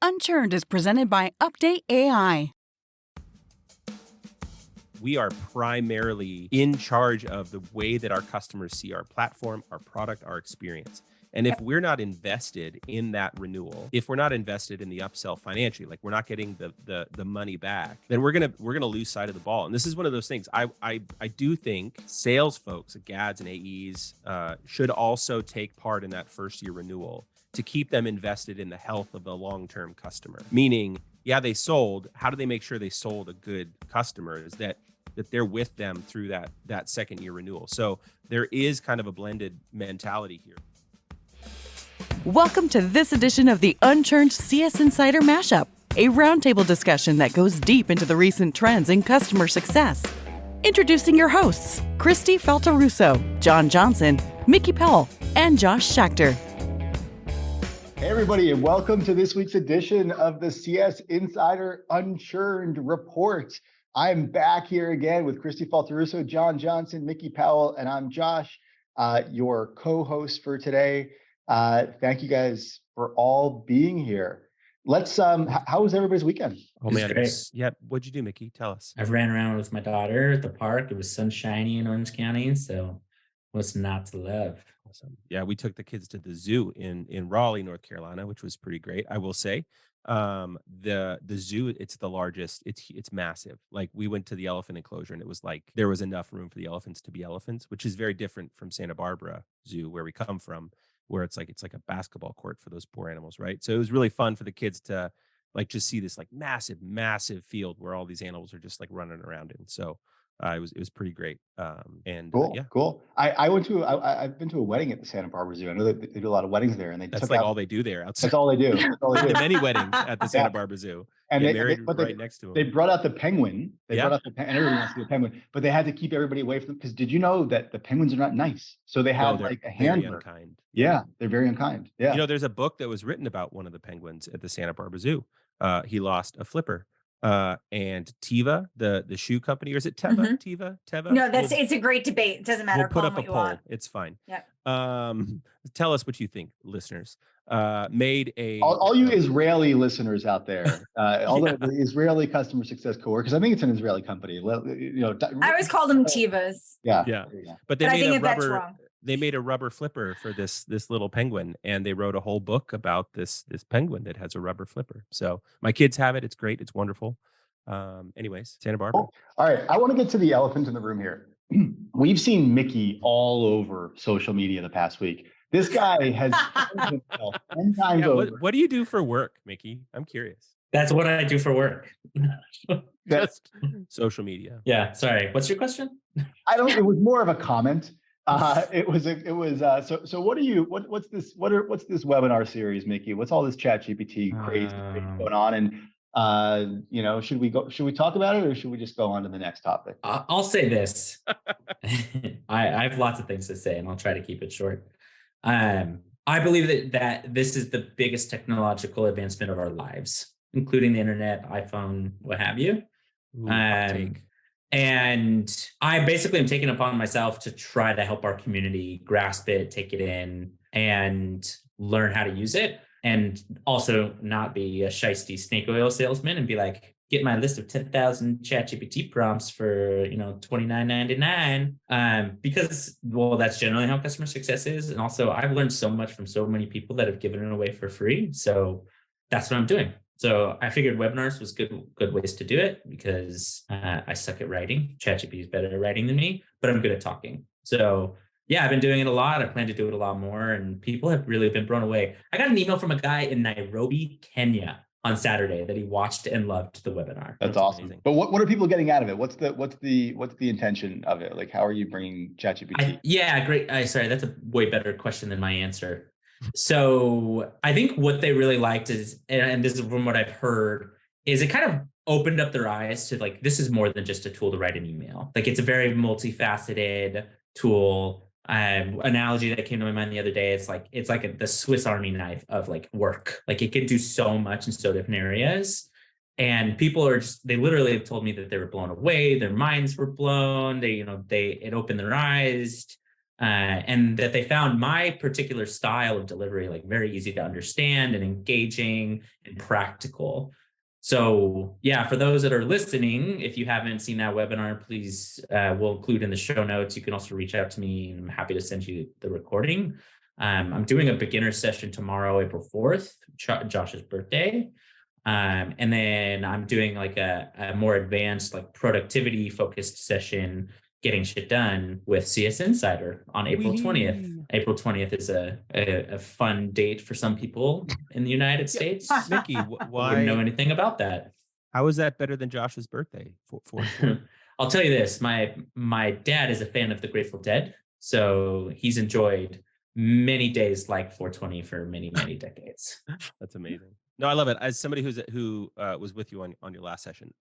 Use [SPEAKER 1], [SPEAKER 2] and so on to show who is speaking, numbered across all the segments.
[SPEAKER 1] Unchurned is presented by UpdateAI.
[SPEAKER 2] We are primarily in charge of the way that our customers see our platform, our product, our experience. And if we're not invested in that renewal, if we're not invested in the upsell financially, like we're not getting the money back, then we're gonna lose sight of the ball. And this is one of those things. I do think sales folks, GADs and AEs, should also take part in that first year renewal to keep them invested in the health of the long-term customer. Meaning, yeah, they sold. How do they make sure they sold a good customer? Is that they're with them through that second year renewal. So there is kind of a blended mentality here.
[SPEAKER 1] Welcome to this edition of the Unchurned CS Insider Mashup, a roundtable discussion that goes deep into the recent trends in customer success. Introducing your hosts, Kristi Faltorusso, Jon Johnson, Mickey Powell, and Josh Schachter.
[SPEAKER 3] Hey everybody, and welcome to this week's edition of the CS Insider Unchurned Report. I'm back here again with Kristi Faltorusso, Jon Johnson, Mickey Powell, and I'm Josh, your co-host for today. Thank you guys for all being here. Let's how was everybody's weekend?
[SPEAKER 2] Oh man, yeah. What'd you do, Mickey? Tell us.
[SPEAKER 4] I ran around with my daughter at the park. It was sunshiny in Orange County, so what's not to love?
[SPEAKER 2] Awesome. Yeah, we took the kids to the zoo in Raleigh, North Carolina, which was pretty great. I will say, the zoo, it's the largest. It's massive. Like we went to the elephant enclosure, and it was like there was enough room for the elephants to be elephants, which is very different from Santa Barbara Zoo, where we come from, where it's like a basketball court for those poor animals, right? So it was really fun for the kids to like just see this like massive field where all these animals are just like running around in. So it was pretty great.
[SPEAKER 3] Cool. I've been to a wedding at the Santa Barbara Zoo. I know that they do a lot of weddings there, and
[SPEAKER 2] that's like all they do there. Outside.
[SPEAKER 3] That's all they do.
[SPEAKER 2] Many weddings at the Santa Barbara Zoo.
[SPEAKER 3] And they
[SPEAKER 2] married right next to them.
[SPEAKER 3] They brought out the penguin. And everyone wants to see the penguin, but they had to keep everybody away from them because did you know that the penguins are not nice? So they have like a handler.
[SPEAKER 2] Unkind.
[SPEAKER 3] Yeah, they're very unkind. Yeah.
[SPEAKER 2] You know, there's a book that was written about one of the penguins at the Santa Barbara Zoo. He lost a flipper. And Teva, the shoe company, or is it Teva?
[SPEAKER 5] Mm-hmm.
[SPEAKER 2] Teva?
[SPEAKER 5] No, it's a great debate. It doesn't matter.
[SPEAKER 2] We'll put up a poll. It's fine.
[SPEAKER 5] Yeah.
[SPEAKER 2] Tell us what you think, listeners. Made a
[SPEAKER 3] all you Israeli listeners out there, all the Israeli customer success coworkers. I think it's an Israeli company. You know,
[SPEAKER 5] I always call them Tevas.
[SPEAKER 3] Yeah.
[SPEAKER 2] But they made
[SPEAKER 5] a rubber.
[SPEAKER 2] They made a rubber flipper for this little penguin, and they wrote a whole book about this penguin that has a rubber flipper. So my kids have it. It's great. It's wonderful. Anyways, Santa Barbara.
[SPEAKER 3] Cool. All right. I want to get to the elephant in the room here. We've seen Mickey all over social media the past week. This guy has himself 10 times over.
[SPEAKER 2] What do you do for work, Mickey? I'm curious.
[SPEAKER 4] That's what I do for work.
[SPEAKER 2] Just social media.
[SPEAKER 4] Yeah. Sorry. What's your question?
[SPEAKER 3] It was more of a comment. So what's this webinar series, Mickey? What's all this ChatGPT crazy going on? And should we talk about it, or should we just go on to the next topic?
[SPEAKER 4] I'll say this. I have lots of things to say, and I'll try to keep it short. I believe that this is the biggest technological advancement of our lives, including the internet, iPhone, what have you. And I basically am taking upon myself to try to help our community grasp it, take it in, and learn how to use it. And also not be a shiesty snake oil salesman and be like, get my list of 10,000 ChatGPT prompts for, $29.99. Because, well, that's generally how customer success is. And also I've learned so much from so many people that have given it away for free. So that's what I'm doing. So I figured webinars was good ways to do it because I suck at writing. ChatGPT is better at writing than me, but I'm good at talking. So yeah, I've been doing it a lot. I plan to do it a lot more, and people have really been blown away. I got an email from a guy in Nairobi, Kenya on Saturday that he watched and loved the webinar.
[SPEAKER 3] That's awesome. Amazing. But what are people getting out of it? What's the intention of it? Like, how are you bringing ChatGPT?
[SPEAKER 4] Great. Sorry, that's a way better question than my answer. So I think what they really liked is, and this is from what I've heard, is it kind of opened up their eyes to like, this is more than just a tool to write an email. Like it's a very multifaceted tool. Analogy that came to my mind the other day, it's like the Swiss Army knife of like work. Like it can do so much in so different areas. And people they literally have told me that they were blown away. Their minds were blown. It opened their eyes. and that they found my particular style of delivery like very easy to understand and engaging and practical. So yeah, for those that are listening, if you haven't seen that webinar, please, we'll include in the show notes. You can also reach out to me, and I'm happy to send you the recording. I'm doing a beginner session tomorrow, April 4th, Josh's birthday. And then I'm doing like a more advanced, like productivity focused session, getting shit done with CS Insider on April 20th. April 20th is a fun date for some people in the United States.
[SPEAKER 2] Mickey,
[SPEAKER 4] I wouldn't know anything about that.
[SPEAKER 2] How is that better than Josh's birthday?
[SPEAKER 4] I'll tell you this, my dad is a fan of the Grateful Dead, so he's enjoyed many days like 420 for many, many decades.
[SPEAKER 2] That's amazing. No, I love it. As somebody who was with you on your last session,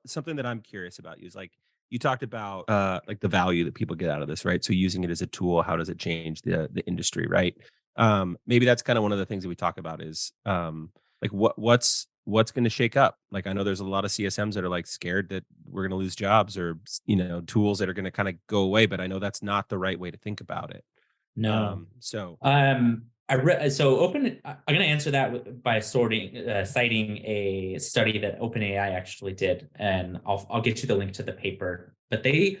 [SPEAKER 2] something that I'm curious about you is like, you talked about like the value that people get out of this, right? So using it as a tool, how does it change the industry, right? Maybe that's kind of one of the things that we talk about is like what's going to shake up. Like I know there's a lot of CSMs that are like scared that we're going to lose jobs or tools that are going to kind of go away, but I know that's not the right way to think about it.
[SPEAKER 4] No.
[SPEAKER 2] So
[SPEAKER 4] I'm going to answer that by citing a study that OpenAI actually did, and I'll get you the link to the paper. But they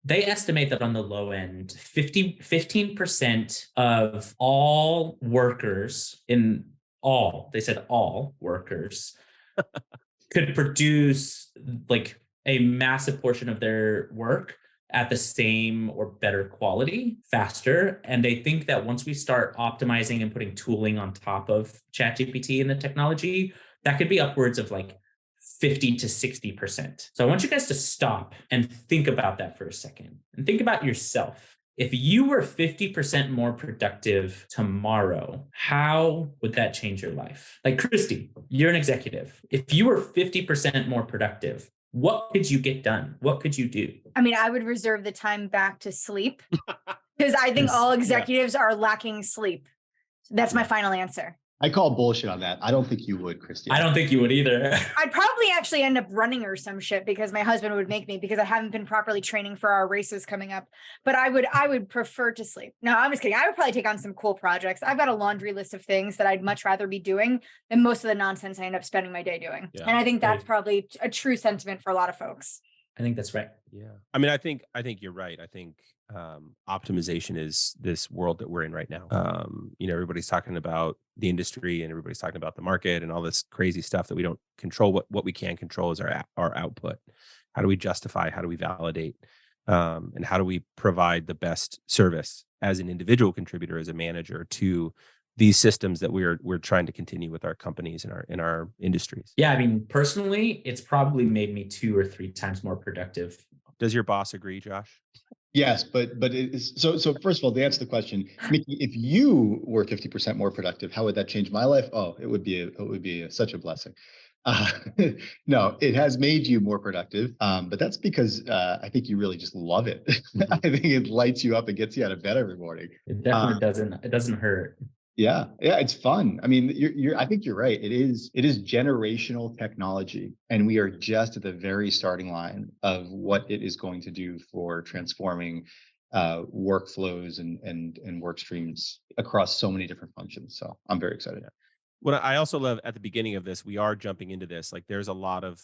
[SPEAKER 4] estimate that on the low end, 15% of all workers they said all workers could produce like a massive portion of their work at the same or better quality faster. And they think that once we start optimizing and putting tooling on top of ChatGPT and the technology, that could be upwards of like 50 to 60%. So I want you guys to stop and think about that for a second and think about yourself. If you were 50% more productive tomorrow, how would that change your life? Like Kristi, you're an executive. If you were 50% more productive, what could you get done? What could you do?
[SPEAKER 5] I mean, I would reserve the time back to sleep because I think all executives are lacking sleep. That's my final answer.
[SPEAKER 3] I call bullshit on that. I don't think you would, Kristi.
[SPEAKER 4] I don't think you would either.
[SPEAKER 5] I'd probably actually end up running or some shit because my husband would make me because I haven't been properly training for our races coming up. But I would prefer to sleep. No, I'm just kidding. I would probably take on some cool projects. I've got a laundry list of things that I'd much rather be doing than most of the nonsense I end up spending my day doing. Yeah. And I think that's probably a true sentiment for a lot of folks.
[SPEAKER 4] I think that's right.
[SPEAKER 2] Yeah. I mean, I think you're right. I think optimization is this world that we're in right now. Everybody's talking about the industry and everybody's talking about the market and all this crazy stuff that we don't control. What we can control is our output. How do we justify? How do we validate? And how do we provide the best service as an individual contributor, as a manager, to these systems that we're trying to continue with our companies and in our industries?
[SPEAKER 4] Yeah, I mean, personally, it's probably made me 2 or 3 times more productive.
[SPEAKER 2] Does your boss agree, Josh?
[SPEAKER 3] Yes, but it is, so first of all, to answer the question, Mickey, if you were 50% more productive, how would that change my life? Oh, it would be such a blessing. No, it has made you more productive, but that's because I think you really just love it. I think it lights you up and gets you out of bed every morning.
[SPEAKER 4] It definitely doesn't. It doesn't hurt.
[SPEAKER 3] Yeah, it's fun. I mean, I think you're right. It is generational technology, and we are just at the very starting line of what it is going to do for transforming workflows and work streams across so many different functions. So I'm very excited.
[SPEAKER 2] Yeah. What I also love at the beginning of this, we are jumping into this. Like, there's a lot of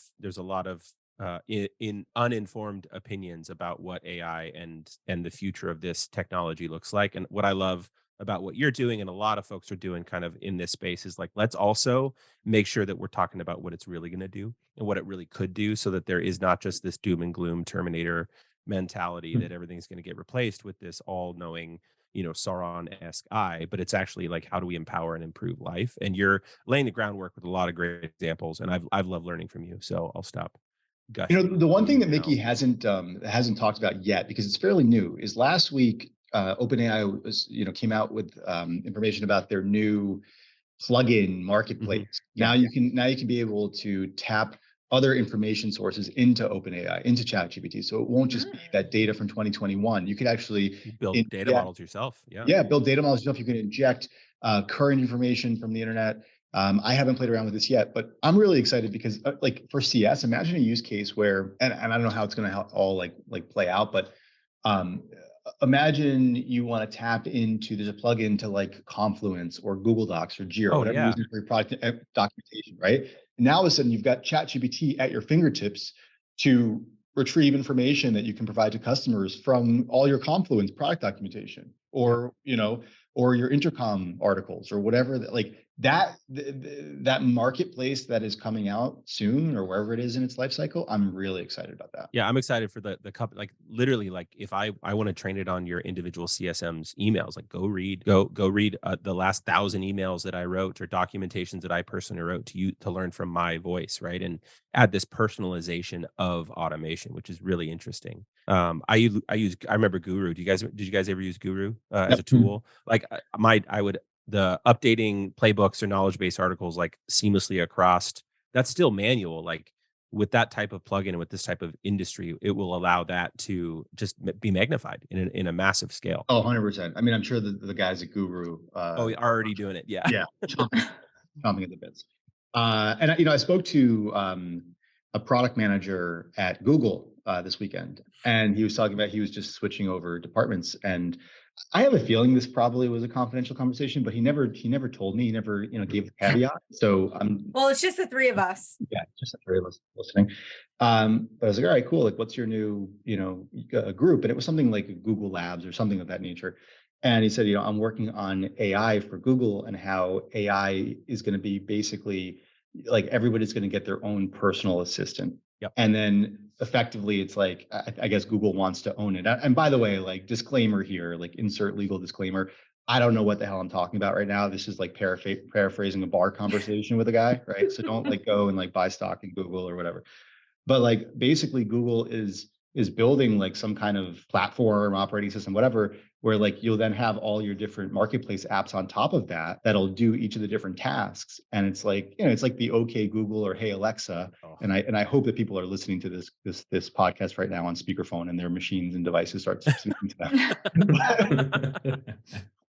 [SPEAKER 2] in uninformed opinions about what AI and the future of this technology looks like. And what I love about what you're doing and a lot of folks are doing kind of in this space is like, let's also make sure that we're talking about what it's really going to do and what it really could do, so that there is not just this doom and gloom Terminator mentality that everything's going to get replaced with this all-knowing, Sauron-esque eye, but it's actually like, how do we empower and improve life? And you're laying the groundwork with a lot of great examples, and I've loved learning from you. So I'll stop gushing.
[SPEAKER 3] The one thing that Mickey hasn't talked about yet, because it's fairly new, is last week OpenAI was, came out with information about their new plugin marketplace. Mm-hmm. Now you can be able to tap other information sources into OpenAI, into ChatGPT. So it won't just be that data from 2021. You could actually
[SPEAKER 2] build data models yourself.
[SPEAKER 3] Yeah, build data models yourself. You can inject current information from the internet. I haven't played around with this yet, but I'm really excited because like for CS, imagine a use case where, and I don't know how it's going to all like play out, but imagine you want to tap into, there's a plugin to like Confluence or Google Docs or Jira, whatever you're using for your product documentation, right? And now all of a sudden you've got ChatGPT at your fingertips to retrieve information that you can provide to customers from all your Confluence product documentation, or or your Intercom articles, or whatever. That marketplace that is coming out soon, or wherever it is in its life cycle, I'm really excited about that.
[SPEAKER 2] Yeah, I'm excited for the company. Like literally, like if I want to train it on your individual CSMs emails, like go read the last 1,000 emails that I wrote, or documentations that I personally wrote to you, to learn from my voice, right? And add this personalization of automation, which is really interesting. I remember Guru. Did you guys ever use Guru as a tool? Like the updating playbooks or knowledge base articles like seamlessly across, that's still manual. Like with that type of plugin and with this type of industry, it will allow that to just be magnified in a massive scale.
[SPEAKER 3] Oh, 100%. I mean, I'm sure the guys at Guru
[SPEAKER 2] are already doing it. Yeah.
[SPEAKER 3] Yeah. Chomping at the bits. And I spoke to a product manager at Google this weekend, and he was talking about, he was just switching over departments. And I have a feeling this probably was a confidential conversation, but he never told me. He never, gave the caveat. So
[SPEAKER 5] well, it's just the three of us.
[SPEAKER 3] Yeah, just the three of us listening. But I was like, all right, cool. Like, what's your new, group? And it was something like Google Labs or something of that nature. And he said, I'm working on AI for Google, and how AI is going to be basically like everybody's going to get their own personal assistant.
[SPEAKER 2] Yep.
[SPEAKER 3] And then effectively, it's like, I guess Google wants to own it. And by the way, like disclaimer here, like insert legal disclaimer, I don't know what the hell I'm talking about right now. This is like paraphrasing a bar conversation with a guy, right? So don't like go and like buy stock in Google or whatever. But like basically Google is building like some kind of platform, operating system, whatever, where like you'll then have all your different marketplace apps on top of that'll do each of the different tasks. And it's like, it's like the OK Google or Hey Alexa. Oh. And I hope that people are listening to this podcast right now on speakerphone, and their machines and devices start listening to them.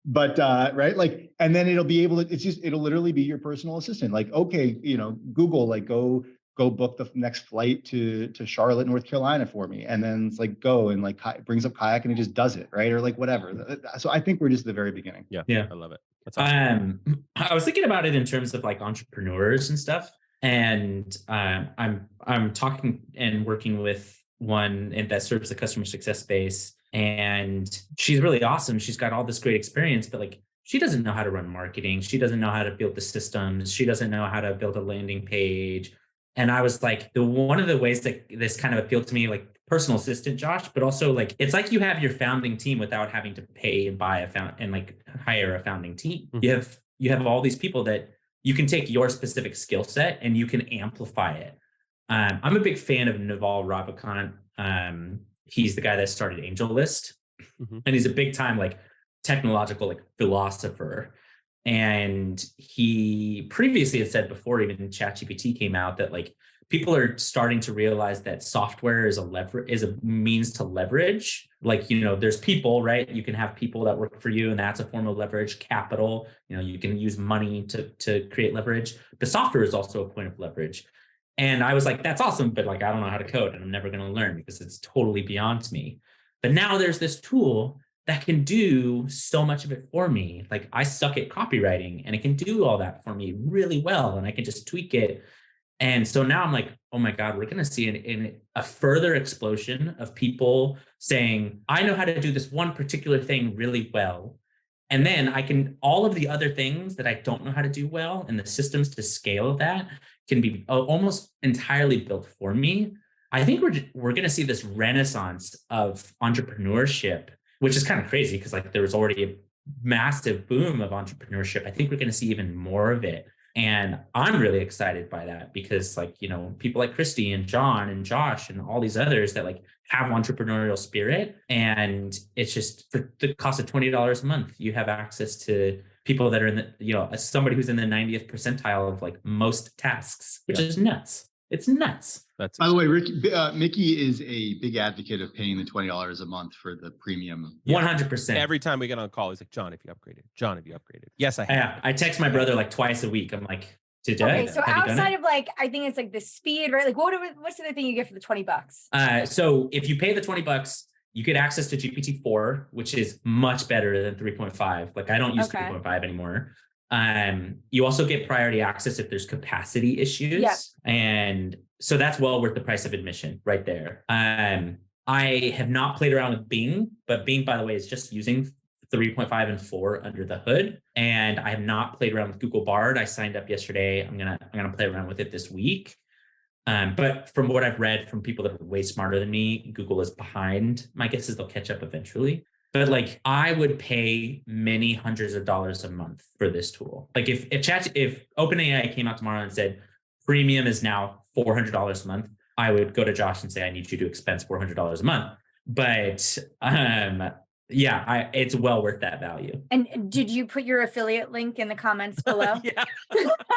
[SPEAKER 3] But right, like, and then it'll be able to, it'll literally be your personal assistant. Like, okay, Google, like go book the next flight to Charlotte, North Carolina for me. And then it's like, go, and like brings up Kayak and it just does it, right? Or like whatever. So I think we're just at the very beginning.
[SPEAKER 2] Yeah. I love it. That's
[SPEAKER 4] awesome. I was thinking about it in terms of like entrepreneurs and stuff. And I'm talking and working with one that serves the customer success space. And she's really awesome. She's got all this great experience, but like, she doesn't know how to run marketing. She doesn't know how to build the systems. She doesn't know how to build a landing page. And I was like, one of the ways that this kind of appealed to me, like personal assistant, Josh, but also like, it's like you have your founding team without having to pay and buy and like hire a founding team. Mm-hmm. You have all these people that you can take your specific skill set and you can amplify it. I'm a big fan of Naval Ravikant. He's the guy that started AngelList, mm-hmm. and he's a big time like technological like philosopher. And he previously had said, before even ChatGPT came out, that like people are starting to realize that software is a means to leverage. Like, there's people, right? You can have people that work for you, and that's a form of leverage. Capital, you can use money to create leverage. But software is also a point of leverage. And I was like, that's awesome, but like I don't know how to code, and I'm never going to learn because it's totally beyond me. But now there's this tool that can do so much of it for me. Like I suck at copywriting, and it can do all that for me really well, and I can just tweak it. And so now I'm like, oh my God, we're going to see a further explosion of people saying, I know how to do this one particular thing really well. And then all of the other things that I don't know how to do well, and the systems to scale that can be almost entirely built for me. I think we're going to see this renaissance of entrepreneurship, which is kind of crazy because like there was already a massive boom of entrepreneurship. I think we're going to see even more of it. And I'm really excited by that because like, people like Kristi and John and Josh and all these others that like have entrepreneurial spirit. And it's just for the cost of $20 a month, you have access to people that are in the, somebody who's in the 90th percentile of like most tasks, which is nuts. It's nuts.
[SPEAKER 3] That's by the way, Mickey is a big advocate of paying the $20 a month for the premium.
[SPEAKER 4] 100%.
[SPEAKER 2] Every time we get on call, he's like, John, have you upgraded? John, have you upgraded? Yes, I have.
[SPEAKER 4] Yeah, I text my brother like twice a week. I'm like,
[SPEAKER 5] okay, so outside of like, I think it's like the speed, right? Like what's the other thing you get for the $20?
[SPEAKER 4] So if you pay the $20, you get access to GPT-4, which is much better than 3.5. Like I don't use 3.5 anymore. You also get priority access if there's capacity issues.
[SPEAKER 5] Yeah.
[SPEAKER 4] And so that's well worth the price of admission right there. I have not played around with Bing, but Bing, by the way, is just using 3.5 and 4 under the hood. And I have not played around with Google Bard. I signed up yesterday. I'm gonna play around with it this week. But from what I've read from people that are way smarter than me, Google is behind. My guess is they'll catch up eventually. But like I would pay many hundreds of dollars a month for this tool. Like if OpenAI came out tomorrow and said premium is now $400 a month, I would go to Josh and say, I need you to expense $400 a month. But it's well worth that value.
[SPEAKER 5] And did you put your affiliate link in the comments below?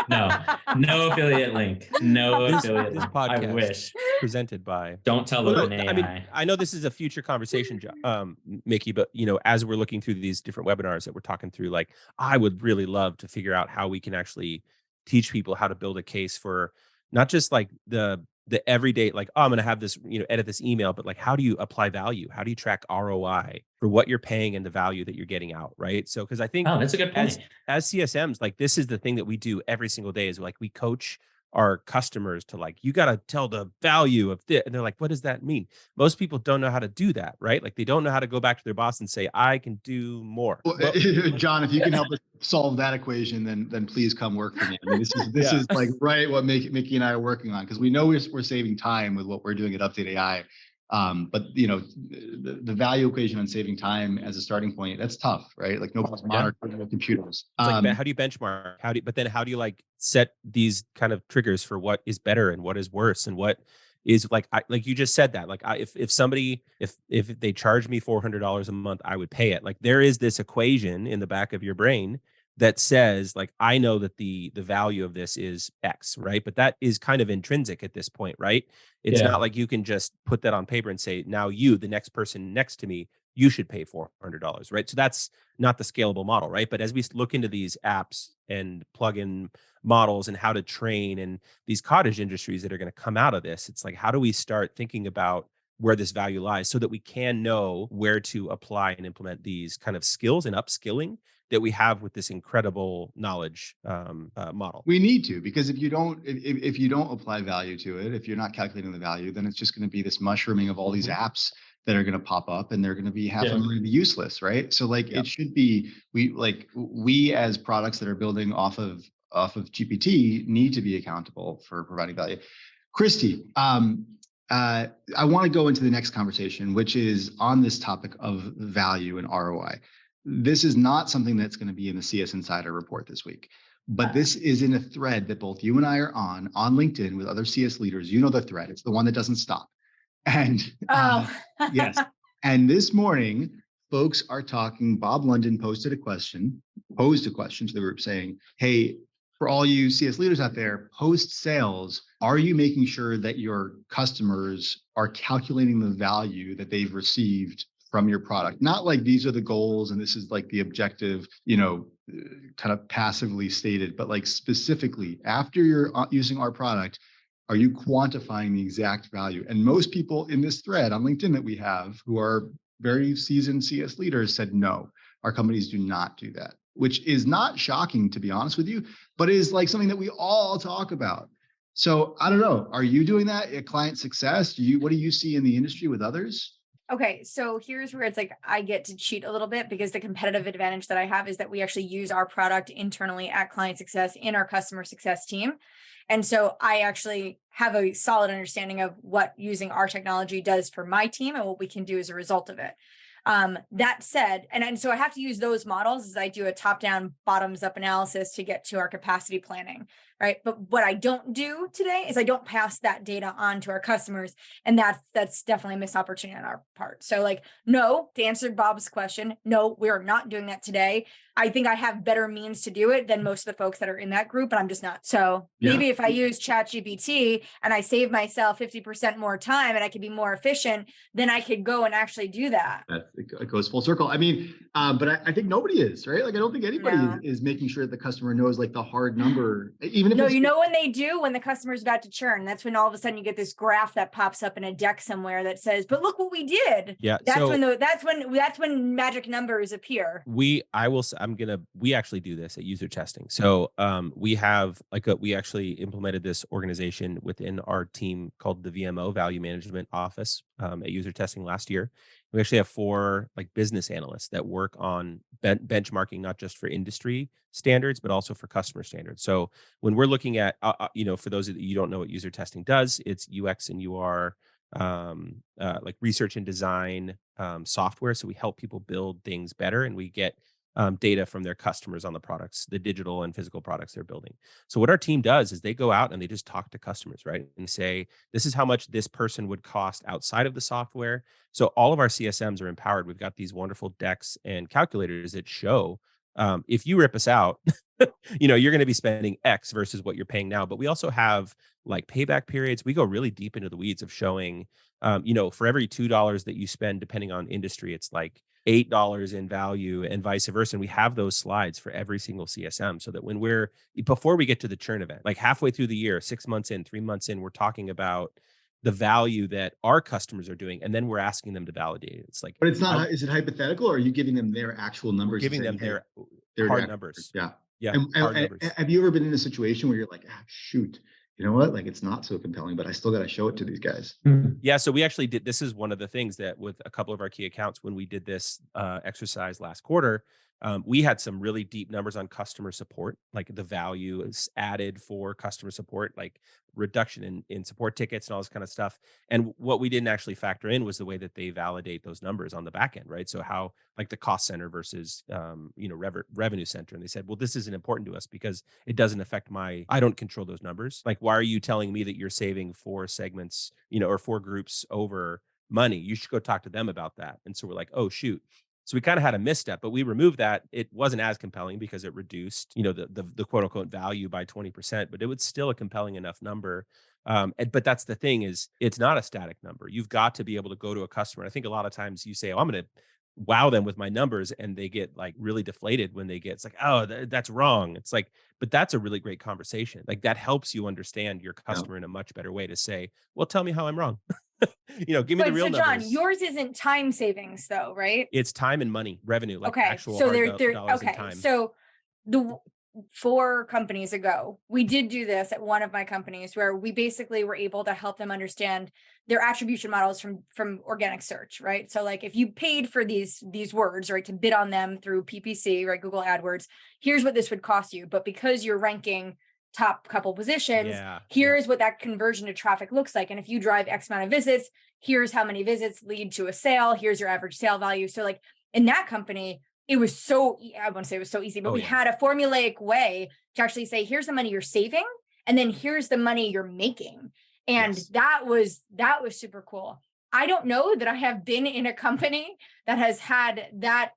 [SPEAKER 4] No affiliate link. This
[SPEAKER 2] podcast
[SPEAKER 4] I wish.
[SPEAKER 2] Presented by.
[SPEAKER 4] Don't tell OpenAI.
[SPEAKER 2] I mean, I know this is a future conversation, Mickey, but as we're looking through these different webinars that we're talking through, like I would really love to figure out how we can actually teach people how to build a case for not just like the everyday, like, oh, I'm going to have this, edit this email, but like, how do you apply value? How do you track ROI for what you're paying and the value that you're getting out? Right. So, cause I think
[SPEAKER 4] that's a good point.
[SPEAKER 2] As CSMs, like this is the thing that we do every single day is like, we coach our customers to like, you got to tell the value of this. And they're like, what does that mean? Most people don't know how to do that, right? Like they don't know how to go back to their boss and say, I can do more.
[SPEAKER 3] Well, John, if you can help us solve that equation, then please come work for me. I mean, this is like right what Mickey and I are working on, because we know we're saving time with what we're doing at UpdateAI. But the value equation on saving time as a starting point, that's tough, right? Like nobody's monitoring their computers.
[SPEAKER 2] It's like, how do you benchmark? How do you like set these kind of triggers for what is better and what is worse and what is like you just said that like if they charge me $400 a month, I would pay it. Like there is this equation in the back of your brain that says like, I know that the value of this is X, right? But that is kind of intrinsic at this point, right? It's not like you can just put that on paper and say, now the next person next to me, you should pay $400, right? So that's not the scalable model, right? But as we look into these apps and plug in models and how to train and these cottage industries that are going to come out of this, it's like, how do we start thinking about where this value lies so that we can know where to apply and implement these kind of skills and upskilling that we have with this incredible knowledge model?
[SPEAKER 3] We need to, because if you don't apply value to it, if you're not calculating the value, then it's just going to be this mushrooming of all these apps that are going to pop up, and they're going to be half of them are going to be useless, right? So like it should be, we as products that are building off of GPT need to be accountable for providing value. Kristi, I want to go into the next conversation, which is on this topic of value and ROI. This is not something that's going to be in the CS Insider report this week, but this is in a thread that both you and I are on LinkedIn with other CS leaders. You know the thread; it's the one that doesn't stop. And yes, and this morning, folks are talking. Bob London posed a question to the group saying, "Hey, for all you CS leaders out there, post sales, are you making sure that your customers are calculating the value that they've received from your product? Not like these are the goals and this is like the objective, kind of passively stated, but like specifically after you're using our product, are you quantifying the exact value?" And most people in this thread on LinkedIn that we have who are very seasoned CS leaders said, no, our companies do not do that, which is not shocking, to be honest with you, but is like something that we all talk about. So I don't know, are you doing that at client success? What do you see in the industry with others?
[SPEAKER 5] Okay, so here's where it's like I get to cheat a little bit, because the competitive advantage that I have is that we actually use our product internally at client success in our customer success team. And so I actually have a solid understanding of what using our technology does for my team and what we can do as a result of it. That said, and so I have to use those models as I do a top-down, bottoms-up analysis to get to our capacity planning, right? But what I don't do today is I don't pass that data on to our customers, and that's definitely a missed opportunity on our part. So like, no, to answer Bob's question, no, we're not doing that today. I think I have better means to do it than most of the folks that are in that group, but I'm just not. So maybe if I use ChatGPT and I save myself 50% more time and I could be more efficient, then I could go and actually do that.
[SPEAKER 3] It goes full circle. I mean, but I think nobody is, right? Like, I don't think anybody is making sure that the customer knows like the hard number, even even if
[SPEAKER 5] No,
[SPEAKER 3] it's
[SPEAKER 5] you know when they do, when the customer's about to churn, that's when all of a sudden you get this graph that pops up in a deck somewhere that says, "But look what we did."
[SPEAKER 2] Yeah.
[SPEAKER 5] That's
[SPEAKER 2] So
[SPEAKER 5] that's when magic numbers appear.
[SPEAKER 2] we actually do this at user testing. So we have we actually implemented this organization within our team called the VMO, Value Management Office, at user testing last year. We actually have 4 like business analysts that work on benchmarking, not just for industry standards but also for customer standards. So when we're looking at for those of you who don't know what user testing does, it's UX and UR, like research and design software. So we help people build things better, and we get data from their customers on the products, the digital and physical products they're building. So what our team does is they go out and they just talk to customers, right? And say, this is how much this person would cost outside of the software. So all of our CSMs are empowered. We've got these wonderful decks and calculators that show if you rip us out, you're going to be spending X versus what you're paying now. But we also have like payback periods. We go really deep into the weeds of showing, for every $2 that you spend, depending on industry, it's like $8 in value and vice versa. And we have those slides for every single CSM so that before we get to the churn event, like halfway through the year, 6 months in, 3 months in, we're talking about the value that our customers are doing. And then we're asking them to validate it. It's like,
[SPEAKER 3] but it's not, is it hypothetical, or are you giving them their actual numbers?
[SPEAKER 2] Giving them
[SPEAKER 3] saying,
[SPEAKER 2] their hard
[SPEAKER 3] accurate?
[SPEAKER 2] numbers.
[SPEAKER 3] Yeah.
[SPEAKER 2] Yeah.
[SPEAKER 3] And have you ever been in a situation where you're like, shoot, you know what? Like, it's not so compelling, but I still got to show it to these guys.
[SPEAKER 2] Yeah. So we actually did, this is one of the things that with a couple of our key accounts, when we did this exercise last quarter, we had some really deep numbers on customer support, like the value is added for customer support, like reduction in support tickets and all this kind of stuff. And what we didn't actually factor in was the way that they validate those numbers on the back end, right? So how like the cost center versus, revenue center. And they said, well, this isn't important to us because it doesn't affect I don't control those numbers. Like, why are you telling me that you're saving 4 segments, or 4 groups over money? You should go talk to them about that. And so we're like, oh, shoot. So we kind of had a misstep, but we removed that. It wasn't as compelling because it reduced, the quote unquote value by 20%, but it was still a compelling enough number. But that's the thing, is it's not a static number. You've got to be able to go to a customer. I think a lot of times you say, oh, I'm going to wow them with my numbers, and they get like really deflated when it's like, oh, that's wrong. It's like, but that's a really great conversation. Like that helps you understand your customer in a much better way to say, well, tell me how I'm wrong. Give me the real numbers.
[SPEAKER 5] John, yours isn't time savings though, right?
[SPEAKER 2] It's time and money, revenue, like actual
[SPEAKER 5] so
[SPEAKER 2] hard dollars and
[SPEAKER 5] okay.
[SPEAKER 2] time.
[SPEAKER 5] So 4 companies ago, we did do this at one of my companies where we basically were able to help them understand their attribution models from organic search, right? So like if you paid for these words, right, to bid on them through PPC, right, Google AdWords, here's what this would cost you. But because you're ranking top couple positions, here's what that conversion to traffic looks like. And if you drive X amount of visits, here's how many visits lead to a sale. Here's your average sale value. So like in that company, it was I wouldn't say it was so easy, but we had a formulaic way to actually say, here's the money you're saving, and then here's the money you're making. And that was super cool. I don't know that I have been in a company that has had that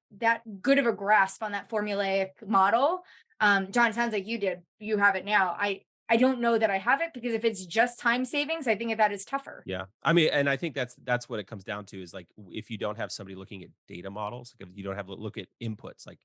[SPEAKER 5] good of a grasp on that formulaic model. John, it sounds like you did. You have it now. I don't know that I have it, because if it's just time savings, I think that is tougher.
[SPEAKER 2] Yeah. I mean, and I think that's what it comes down to, is like, if you don't have somebody looking at data models, like if you don't have look at inputs, like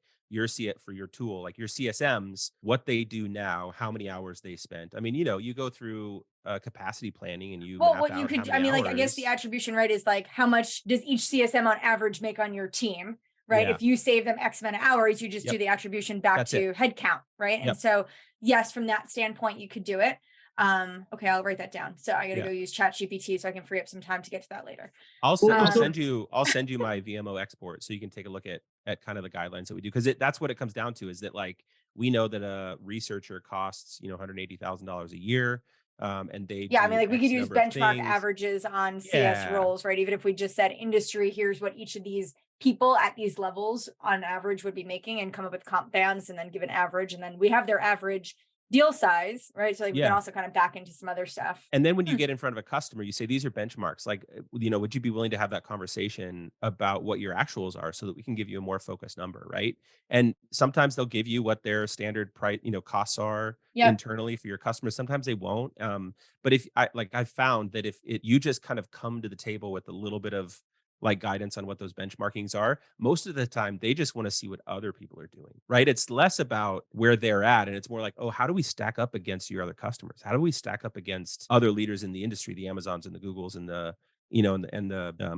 [SPEAKER 2] see it for your tool, like your CSMs, what they do now, how many hours they spent. I mean, you go through capacity planning and you map
[SPEAKER 5] what
[SPEAKER 2] out
[SPEAKER 5] you could,
[SPEAKER 2] how many
[SPEAKER 5] like, I guess the attribution, right, is like, how much does each CSM on average make on your team? Right. If you save them X amount of hours, you just do the attribution back to head count. Right. And so, yes, from that standpoint, you could do it. Okay, I'll write that down. So I got to go use ChatGPT so I can free up some time to get to that later.
[SPEAKER 2] I'll send you my VMO export so you can take a look at kind of the guidelines that we do. Because that's what it comes down to, is that like, we know that a researcher costs, $180,000 a year. And they
[SPEAKER 5] I mean, like we could use benchmark averages on CS roles, right? Even if we just said industry, here's what each of these people at these levels on average would be making, and come up with comp bands and then give an average. And then we have their average deal size, right? So like we can also kind of back into some other stuff.
[SPEAKER 2] And then when you get in front of a customer, you say, these are benchmarks. Like, would you be willing to have that conversation about what your actuals are so that we can give you a more focused number, right? And sometimes they'll give you what their standard price, costs are internally for your customers. Sometimes they won't. But I've found that if you just kind of come to the table with a little bit of like guidance on what those benchmarkings are. Most of the time, they just want to see what other people are doing, right? It's less about where they're at. And it's more like, oh, how do we stack up against your other customers? How do we stack up against other leaders in the industry, the Amazons and the Googles and the,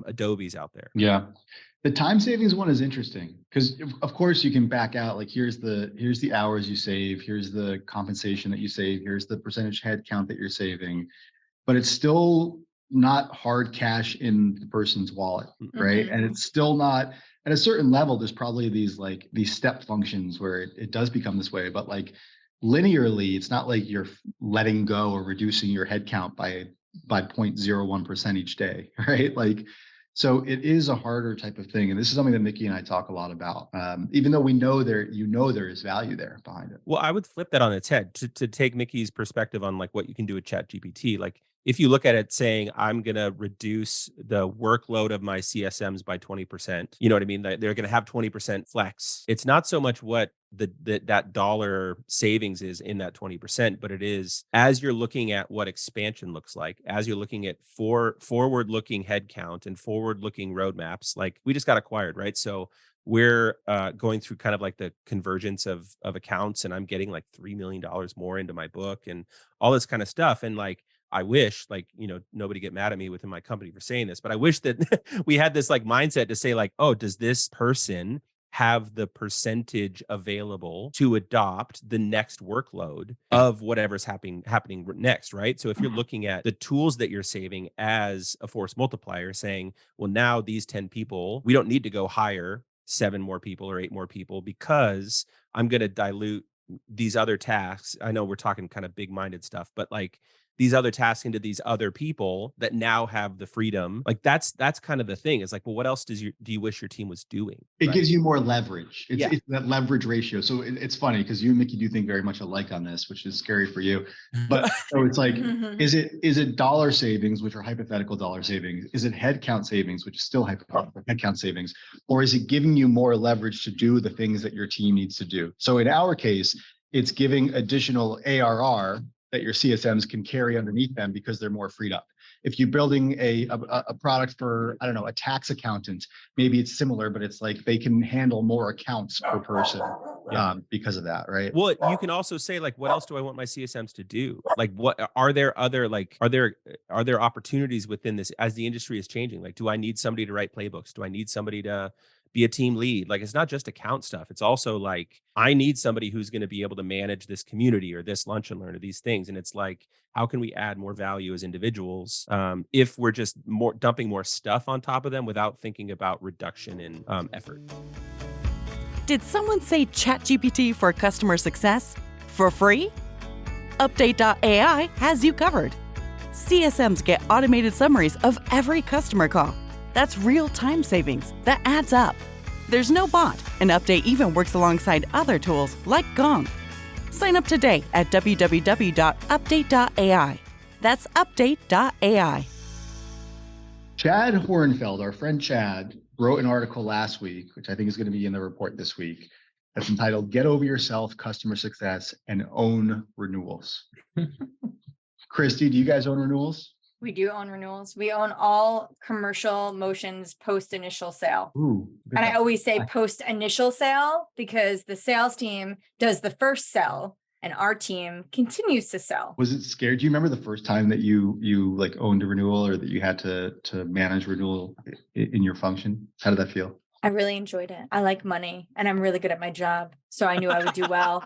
[SPEAKER 2] Adobes out there?
[SPEAKER 3] Yeah. The time savings one is interesting because of course you can back out like here's the hours you save, here's the compensation that you save, here's the percentage head count that you're saving, but it's still not hard cash in the person's wallet, right?
[SPEAKER 5] Mm-hmm.
[SPEAKER 3] And it's still not at a certain level. There's probably these step functions where it does become this way, but like linearly, it's not like you're letting go or reducing your head count by 0.01% each day, right? Like, so it is a harder type of thing. And this is something that Mickey and I talk a lot about, even though we know there is value there behind it.
[SPEAKER 2] Well, I would flip that on its head to take Mickey's perspective on like what you can do with ChatGPT. Like if you look at it saying, I'm going to reduce the workload of my CSMs by 20%, you know what I mean? They're going to have 20% flex. It's not so much what that dollar savings is in that 20%, but it is as you're looking at what expansion looks like, as you're looking at forward-looking headcount and forward-looking roadmaps, like we just got acquired, right? So we're going through kind of like the convergence of accounts, and I'm getting like $3 million more into my book and all this kind of stuff. And like, I wish, like, nobody get mad at me within my company for saying this, but I wish that we had this like mindset to say like, oh, does this person have the percentage available to adopt the next workload of whatever's happening next, right? So if you're looking at the tools that you're saving as a force multiplier, saying, well, now these 10 people, we don't need to go hire 7 more people or 8 more people because I'm going to dilute these other tasks. I know we're talking kind of big-minded stuff, but like these other tasks into these other people that now have the freedom. Like that's kind of the thing. It's like, well, what else do you wish your team was doing?
[SPEAKER 3] It
[SPEAKER 2] right?
[SPEAKER 3] gives you more leverage. It's
[SPEAKER 2] Yeah.
[SPEAKER 3] it's that leverage ratio. So it's funny because you and Mickey do think very much alike on this, which is scary for you. But so it's like, is it dollar savings, which are hypothetical dollar savings? Is it headcount savings, which is still hypothetical headcount savings? Or is it giving you more leverage to do the things that your team needs to do? So in our case, it's giving additional ARR that your CSMs can carry underneath them because they're more freed up. If you're building a product for, I don't know, a tax accountant, maybe it's similar, but it's like they can handle more accounts per person because of that, right?
[SPEAKER 2] Well, you can also say like, what else do I want my CSMs to do? Like, what are there other like, are there opportunities within this as the industry is changing? Like, do I need somebody to write playbooks? Do I need somebody to be a team lead? Like, it's not just account stuff. It's also like, I need somebody who's going to be able to manage this community or this lunch and learn or these things. And it's like, how can we add more value as individuals if we're just dumping more stuff on top of them without thinking about reduction in effort?
[SPEAKER 1] Did someone say ChatGPT for customer success for free? UpdateAI has you covered. CSMs get automated summaries of every customer call. That's real time savings that adds up. There's no bot, and Update even works alongside other tools like Gong. Sign up today at www.update.ai. That's update.ai.
[SPEAKER 3] Chad Hornfeld, our friend Chad, wrote an article last week, which I think is going to be in the report this week, that's entitled Get Over Yourself, Customer Success, and Own Renewals. Kristi, do you guys own renewals?
[SPEAKER 5] We do own renewals. We own all commercial motions post initial sale.
[SPEAKER 3] Ooh,
[SPEAKER 5] and I always say post initial sale because the sales team does the first sell and our team continues to sell.
[SPEAKER 3] Was it scary? Do you remember the first time that you like owned a renewal or that you had to manage renewal in your function? How did that feel?
[SPEAKER 5] I really enjoyed it. I like money and I'm really good at my job. So I knew I would do well.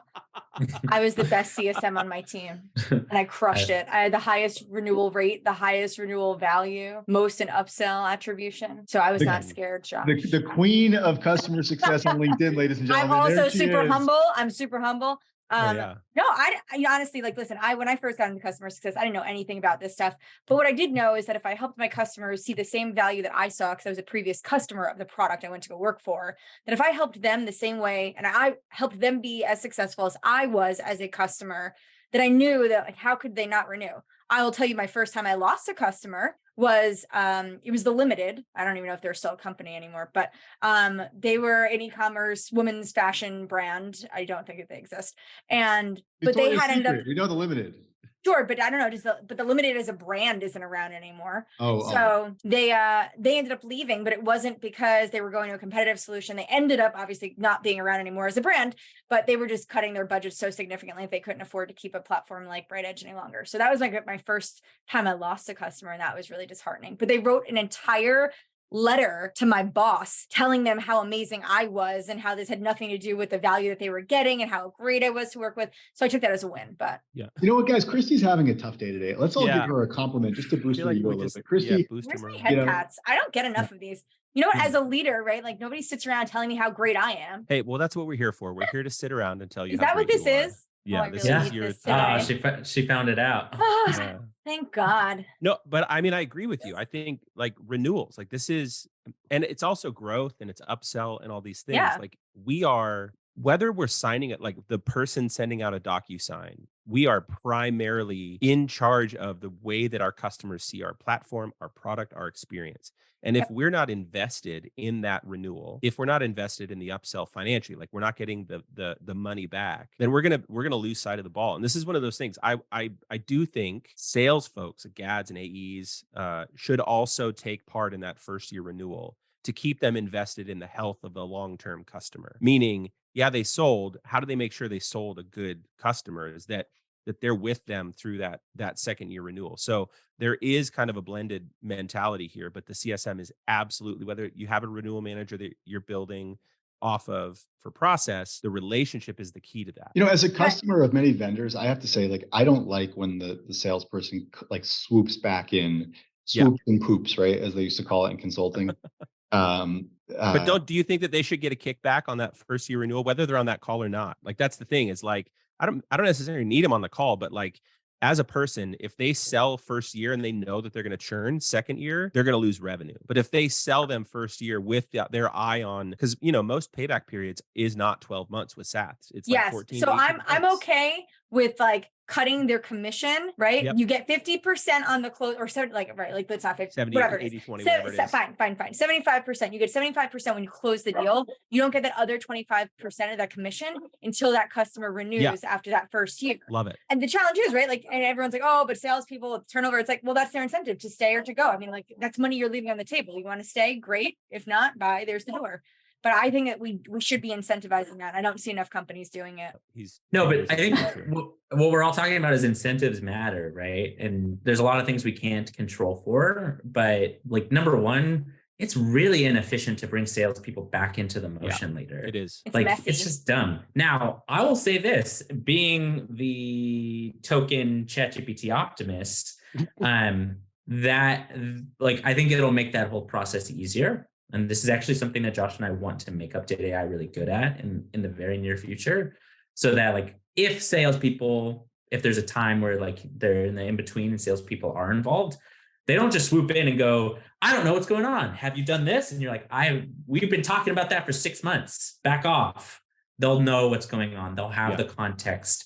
[SPEAKER 5] I was the best CSM on my team and I crushed it. I had the highest renewal rate, the highest renewal value, most in upsell attribution. So I was not scared, Josh.
[SPEAKER 3] The queen of customer success on LinkedIn, ladies and gentlemen.
[SPEAKER 5] I'm also super humble. I'm super humble.
[SPEAKER 2] Yeah.
[SPEAKER 5] No, I honestly, like, listen, when I first got into customer success, I didn't know anything about this stuff. But what I did know is that if I helped my customers see the same value that I saw, because I was a previous customer of the product I went to go work for, that if I helped them the same way and I helped them be as successful as I was as a customer, that I knew that, like, how could they not renew? I will tell you, my first time I lost a customer was it was the Limited. I don't even know if they're still a company anymore, but they were an e-commerce women's fashion brand. I don't think that they exist. But they had ended up.
[SPEAKER 3] We know the Limited.
[SPEAKER 5] Sure, but I don't know, but the limited as a brand isn't around anymore.
[SPEAKER 3] Oh,
[SPEAKER 5] So they ended up leaving, but it wasn't because they were going to a competitive solution. They ended up obviously not being around anymore as a brand, but they were just cutting their budget so significantly that they couldn't afford to keep a platform like BrightEdge any longer. So that was like my first time I lost a customer, and that was really disheartening. But they wrote an entire letter to my boss telling them how amazing I was and how this had nothing to do with the value that they were getting and how great I was to work with. So I took that as a win. But
[SPEAKER 2] Yeah.
[SPEAKER 3] You know what, guys? Kristi's having a tough day today. Let's all
[SPEAKER 2] Yeah.
[SPEAKER 3] give her a compliment just to boost her
[SPEAKER 2] like
[SPEAKER 3] ego a
[SPEAKER 2] we
[SPEAKER 3] little
[SPEAKER 2] just-
[SPEAKER 3] bit. Kristi,
[SPEAKER 2] boost
[SPEAKER 5] where's
[SPEAKER 2] her
[SPEAKER 5] my
[SPEAKER 2] morale.
[SPEAKER 5] head
[SPEAKER 3] You know-
[SPEAKER 5] pats? I don't get enough of these. You know what? As a leader, right? Like nobody sits around telling me how great I am.
[SPEAKER 2] Hey, well, that's what we're here for. We're here to sit around and tell you.
[SPEAKER 5] Is
[SPEAKER 2] how
[SPEAKER 5] that what
[SPEAKER 2] great
[SPEAKER 5] this
[SPEAKER 2] you are.
[SPEAKER 5] is?
[SPEAKER 2] Yeah,
[SPEAKER 5] I
[SPEAKER 2] this
[SPEAKER 5] really
[SPEAKER 2] is
[SPEAKER 5] need
[SPEAKER 2] your.
[SPEAKER 5] this today.
[SPEAKER 4] She found it out.
[SPEAKER 5] Oh,
[SPEAKER 2] Yeah.
[SPEAKER 5] thank God.
[SPEAKER 2] No, but I mean, I agree with you. I think like renewals, like this is, and it's also growth and it's upsell and all these things.
[SPEAKER 5] Yeah.
[SPEAKER 2] Like we are, whether we're signing it, like the person sending out a DocuSign, we are primarily in charge of the way that our customers see our platform, our product, our experience. And if
[SPEAKER 5] Yep.
[SPEAKER 2] we're not invested in that renewal, if we're not invested in the upsell financially, like we're not getting the money back, then we're gonna lose sight of the ball. And this is one of those things. I do think sales folks, like GADs and AEs, should also take part in that first year renewal to keep them invested in the health of the long-term customer. Meaning, yeah, they sold. How do they make sure they sold a good customer? Is that they're with them through that second year renewal. So there is kind of a blended mentality here, but the CSM is absolutely, whether you have a renewal manager that you're building off of for process, the relationship is the key to that.
[SPEAKER 3] You know, as a customer of many vendors, I have to say, like, I don't like when the salesperson like swoops back in, swoops and poops, right, as they used to call it in consulting.
[SPEAKER 2] But do you think that they should get a kickback on that first year renewal, whether they're on that call or not? Like that's the thing, is like I don't necessarily need them on the call, but like as a person, if they sell first year and they know that they're going to churn second year, they're going to lose revenue. But if they sell them first year with their eye on, because most payback periods is not 12 months with SaaS. It's like 14.
[SPEAKER 5] So
[SPEAKER 2] to 18
[SPEAKER 5] I'm
[SPEAKER 2] months.
[SPEAKER 5] okay with like cutting their commission, right?
[SPEAKER 2] Yep.
[SPEAKER 5] You get 50% on the close, or 70, like, right, like that's not 50,
[SPEAKER 2] 70,
[SPEAKER 5] whatever
[SPEAKER 2] 80,
[SPEAKER 5] it is.
[SPEAKER 2] 20, whatever it is.
[SPEAKER 5] Fine. 75%. You get 75% when you close the deal. You don't get that other 25% of that commission until that customer renews after that first year.
[SPEAKER 2] Love it.
[SPEAKER 5] And the challenge is, right, like, and everyone's like, oh, but salespeople with turnover, it's like, well, that's their incentive to stay or to go. I mean, like, that's money you're leaving on the table. You want to stay? Great. If not, bye, there's the door. But I think that we should be incentivizing that. I don't see enough companies doing it.
[SPEAKER 4] No, but I think what we're all talking about is incentives matter, right? And there's a lot of things we can't control for, but like number one, it's really inefficient to bring salespeople back into the motion later.
[SPEAKER 2] It is.
[SPEAKER 5] It's
[SPEAKER 4] like
[SPEAKER 5] messy.
[SPEAKER 4] it's just dumb. Now, I will say this, being the token ChatGPT optimist, that like I think it'll make that whole process easier. And this is actually something that Josh and I want to make UpdateAI really good at in the very near future. So that like if salespeople, if there's a time where like they're in the in-between and salespeople are involved, they don't just swoop in and go, I don't know what's going on. Have you done this? And you're like, we've been talking about that for 6 months. Back off. They'll know what's going on. They'll have the context,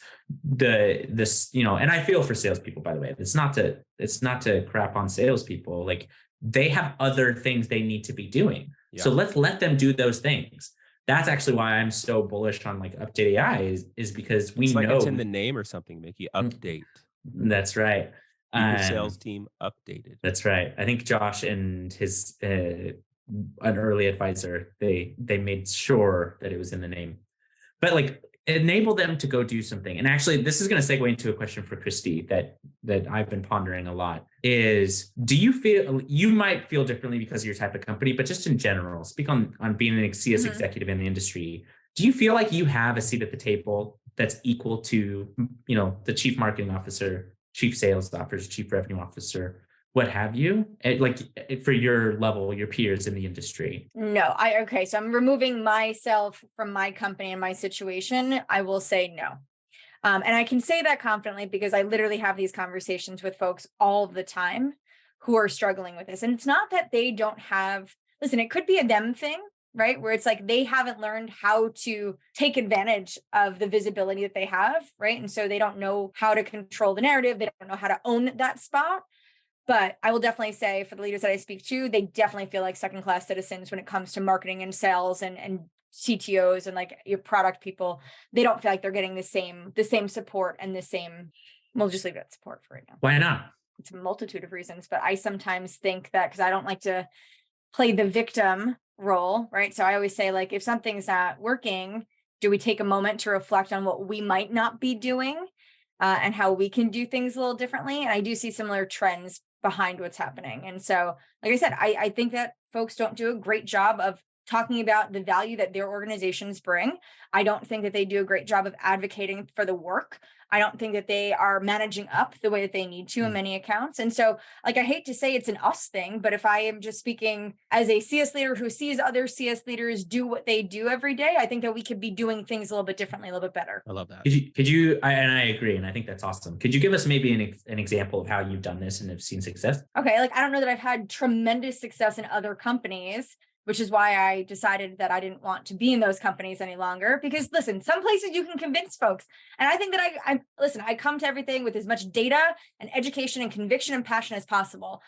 [SPEAKER 4] and I feel for salespeople, by the way. It's not to crap on salespeople. Like they have other things they need to be doing. Yeah. So let's let them do those things. That's actually why I'm so bullish on like UpdateAI is because we know
[SPEAKER 2] it's in the name or something, Mickey. Update.
[SPEAKER 4] That's right.
[SPEAKER 2] Your sales team updated.
[SPEAKER 4] That's right. I think Josh and his an early advisor, they made sure that it was in the name. But like enable them to go do something. And actually, this is going to segue into a question for Kristi that I've been pondering a lot is, do you feel, you might feel differently because of your type of company, but just in general, speak on being an CS executive in the industry. Do you feel like you have a seat at the table that's equal to, the chief marketing officer, chief sales officer, chief revenue officer, what have you, like for your level, your peers in the industry?
[SPEAKER 5] No, so I'm removing myself from my company and my situation. I will say no. And I can say that confidently because I literally have these conversations with folks all the time who are struggling with this. And it's not that they don't have, listen, it could be a them thing, right? Where it's like they haven't learned how to take advantage of the visibility that they have, right? And so they don't know how to control the narrative. They don't know how to own that spot. But I will definitely say for the leaders that I speak to, they definitely feel like second-class citizens when it comes to marketing and sales and CTOs and like your product people. They don't feel like they're getting the same support and the same We'll just leave it at support for right now.
[SPEAKER 4] Why not?
[SPEAKER 5] It's a multitude of reasons, but I sometimes think that because I don't like to play the victim role, right? So I always say, like, if something's not working, do we take a moment to reflect on what we might not be doing and how we can do things a little differently? And I do see similar trends behind what's happening. And so, like I said, I think that folks don't do a great job of talking about the value that their organizations bring. I don't think that they do a great job of advocating for the work. I don't think that they are managing up the way that they need to in many accounts. And so, like, I hate to say it's an us thing, but if I am just speaking as a CS leader who sees other CS leaders do what they do every day, I think that we could be doing things a little bit differently, a little bit better.
[SPEAKER 2] I love that.
[SPEAKER 4] Could you and I agree, and I think that's awesome. Could you give us maybe an example of how you've done this and have seen success?
[SPEAKER 5] Okay, like, I don't know that I've had tremendous success in other companies, which is why I decided that I didn't want to be in those companies any longer. Because listen, some places you can convince folks. And I think that I come to everything with as much data and education and conviction and passion as possible.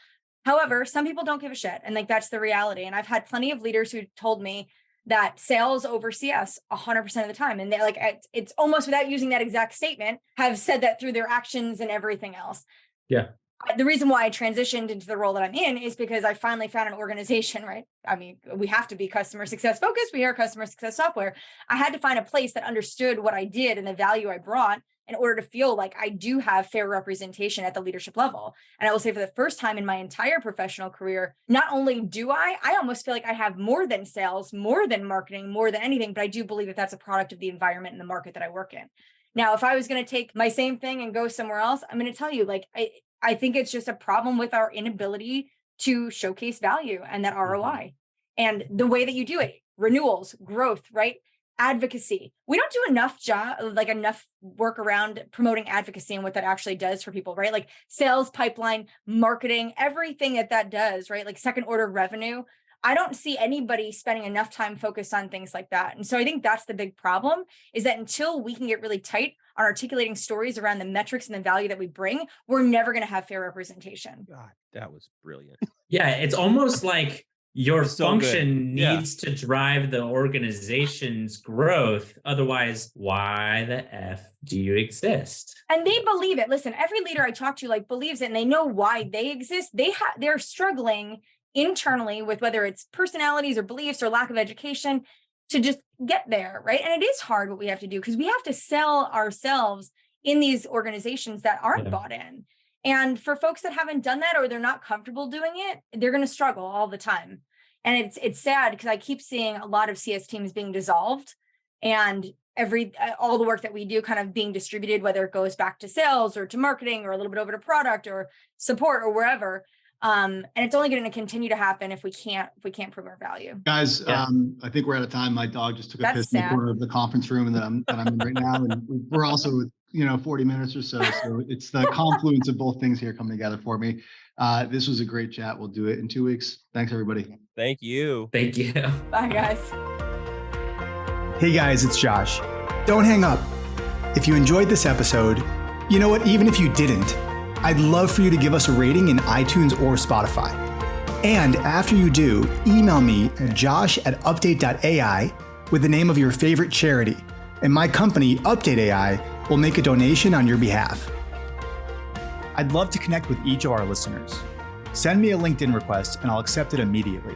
[SPEAKER 5] However, some people don't give a shit. And like, that's the reality. And I've had plenty of leaders who told me that sales over CS 100% of the time. And they're like, it's almost without using that exact statement, have said that through their actions and everything else.
[SPEAKER 4] Yeah.
[SPEAKER 5] The reason why I transitioned into the role that I'm in is because I finally found an organization, right? I mean, we have to be customer success focused. We are customer success software. I had to find a place that understood what I did and the value I brought in order to feel like I do have fair representation at the leadership level. And I will say, for the first time in my entire professional career, not only do I almost feel like I have more than sales, more than marketing, more than anything, but I do believe that that's a product of the environment and the market that I work in. Now, if I was going to take my same thing and go somewhere else, I'm going to tell you, like, I think it's just a problem with our inability to showcase value and that ROI and the way that you do it. Renewals, growth, right? Advocacy. We don't do enough work around promoting advocacy and what that actually does for people, right? Like sales pipeline, marketing, everything that does, right? Like second order revenue. I don't see anybody spending enough time focused on things like that. And so I think that's the big problem, is that until we can get really tight on articulating stories around the metrics and the value that we bring, we're never going to have fair representation.
[SPEAKER 2] God, that was brilliant.
[SPEAKER 4] Yeah, it's almost like your function
[SPEAKER 2] good.
[SPEAKER 4] needs to drive the organization's growth. Otherwise, why the F do you exist?
[SPEAKER 5] And they believe it. Listen, every leader I talk to believes it, and they know why they exist. They're struggling internally with whether it's personalities or beliefs or lack of education to just get there, right? And it is hard what we have to do because we have to sell ourselves in these organizations that aren't bought in. And for folks that haven't done that or they're not comfortable doing it, they're going to struggle all the time. And it's sad because I keep seeing a lot of CS teams being dissolved and all the work that we do kind of being distributed, whether it goes back to sales or to marketing or a little bit over to product or support or wherever. And it's only going to continue to happen if we can't prove our value.
[SPEAKER 3] Guys, I think we're out of time. My dog just took a piss in the corner of the conference room that I'm in right now. And we're also, 40 minutes or so. So it's the confluence of both things here coming together for me. This was a great chat. We'll do it in 2 weeks. Thanks, everybody.
[SPEAKER 2] Thank you.
[SPEAKER 4] Thank you.
[SPEAKER 5] Bye, guys.
[SPEAKER 6] Hey, guys, it's Josh. Don't hang up. If you enjoyed this episode, you know what? Even if you didn't, I'd love for you to give us a rating in iTunes or Spotify. And after you do, email me at josh@update.ai with the name of your favorite charity, and my company, UpdateAI, will make a donation on your behalf. I'd love to connect with each of our listeners. Send me a LinkedIn request and I'll accept it immediately.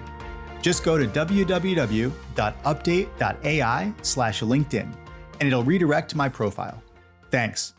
[SPEAKER 6] Just go to www.update.ai/LinkedIn and it'll redirect to my profile. Thanks.